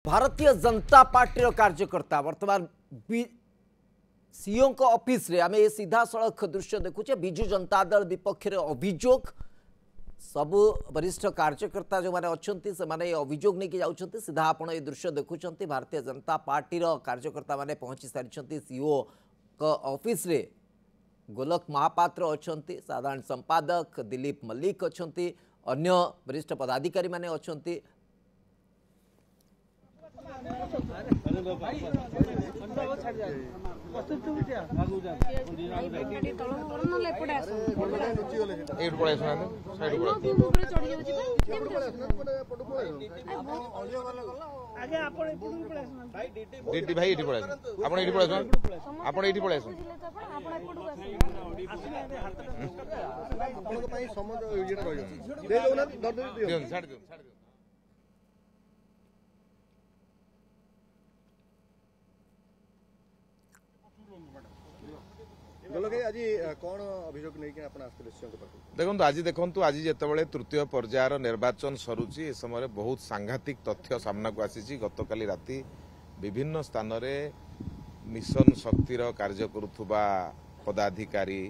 Bharatiya Janata party कार्यकर्ता वर्तमान CO office रे आमे सीधा सड़क दृश्य देखुचे। बिजु जनता दल विपक्ष अभियोग सबु वरिष्ठ कार्यकर्ता जो माने अछंती से माने अभियोग नहीं जाउछंती। सीधा आपण ए दृश्य देखुछंती। भारतीय जनता पार्टी कार्यकर्ता माने पहुंची सारिछंती सीओ का ऑफिस रे। गोलक महापात्र अछंती, साधारण संपादक दिलीप मल्लिक अछंती, अन्य वरिष्ठ पदाधिकारी माने अछंती। देखो आज देखु आज जिते तृतीय पर्यायर निर्वाचन सरुची ए समय बहुत सांघातिक तथ्य सामना को आसी। गतकाली राति विभिन्न स्थान में मिशन शक्तिर कार्य करुवा पदाधिकारी,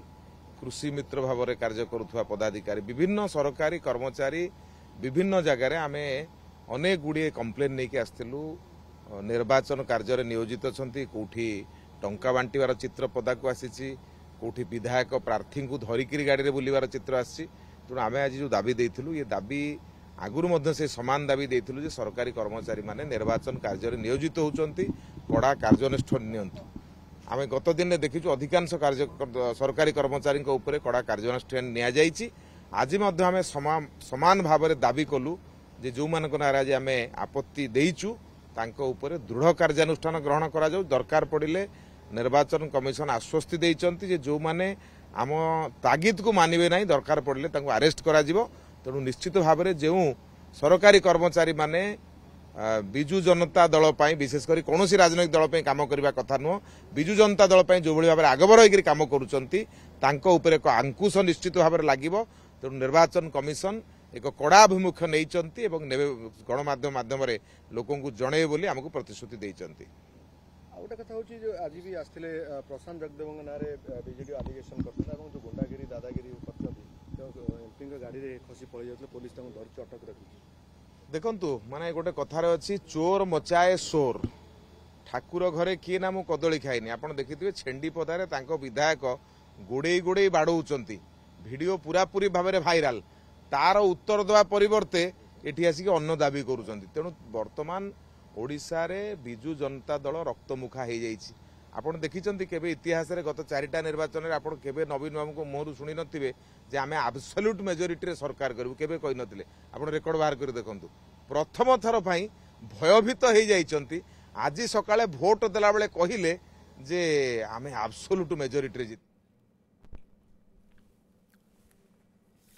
कृषि मित्र भाव में कार्य करुवा पदाधिकारी, विभिन्न सरकारी कर्मचारी विभिन्न जगार आम अनेक गुड़िए कंप्लेन नहीं कि आसलु। निर्वाचन कार्य नियोजित अच्छा कौटी टंका बांटार चित्र पदा को आसी, कौटी विधायक प्रार्थी को धरिकी गाड़ी में बुलवार चित्र आसी। तेणु आम आज जो दाबी देलु ये दाबी आगुरी से सामान दाबी देलु जे सरकारी कर्मचारी माने निर्वाचन कार्य नियोजित होती कड़ा कार्यानुष्ठान नियंतु। आम गत दिन देखीचु अधिकांश सरकारी कर्मचारी कड़ा कार्यानुष्ठान नि आज आम समान भाव में दाबी कलु जे जो मान नाराज आम आपत्ति देचु तांको दृढ़ कार्यानुष्ठान ग्रहण करा जाऊ। दरकार पड़िले निर्वाचन कमिशन आश्वस्ति देइचंती जे जो माने आम तागिद को मानिबे नहीं, दरकार पड़िले तांको अरेस्ट करा जिवो। तेणु निश्चित भाव में जो सरकारी कर्मचारी माने बिजु जनता दल पई विशेषकर कौन राजनैतिक दल पई काम करबा कथा नुह, बिजु जनता दल पई जो भाव में आगबर होकर काम करुचंती तांको ऊपर एक अंकुश निश्चित भाव में लागिबो। तेणु निर्वाचन कमिशन एक कड़ा अभिमुख नहीं गणमाध्यम माध्यम लोक जणे बोली आमको प्रतिश्रुति देइचंती। गोटे कथा हूँ जो आज भी आसते प्रशांत जगदेव ना बीजेडी आलिगेसन करते जो गुंडागिरी दादागिरी एमपी गाड़ी में खसी पड़ जाते पुलिस धरती अटक रखी। देखु माने गोटे कथार अच्छी चोर मचाए शोर, ठाकुर घरे किए ना मु कदली खाइनी। आप देखिए छेंडी पदारे विधायक गोड़े गोड़े बाड़ौंट भिडियो पूरा पूरी भाव में भाइराल, तार उत्तर देवा परिवर्ते एठी आसिक अन्न दाबी करुचंती। तेणु वर्तमान ओडिशा रे बिजु जनता दल रक्तमुखा हो जाइछि। आपण देखिचंती केबे इतिहास रे गत 4टा निर्वाचन रे आपण केबे नवीन बाबू को मोहरु शुणी नथिबे जे आमे एब्सोल्यूट मेजोरिटी रे सरकार करू, केबे कहि नथिले। आपण रेकॉर्ड बाहर कर देखंतु प्रथम थर पई भयभीत हो जाइचंती। आज सकाळे भोट देला बेले कहिले जे आमे एब्सोल्यूट मेजोरिटी रे जित।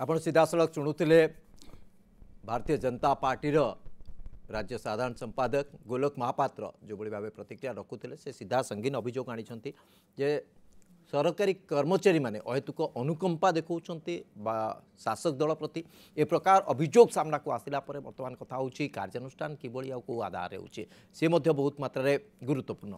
आपण सीधा सड़क शुणुले भारतीय जनता पार्टी राज्य साधारण संपादक गोलक महापात्र जो भाव प्रतिक्रिया रखुते से सीधा संगीन अभियोग आनी जे सरकारी कर्मचारी माने अहेतुक अनुकंपा देखौछंती शासक दल प्रति। ए प्रकार अभियोग सामना को आसिला परे वर्तमान कथा होची कार्यानुष्ठान किबळी आ को आधार होची से बहुत मात्रा रे गुरुत्वपूर्ण।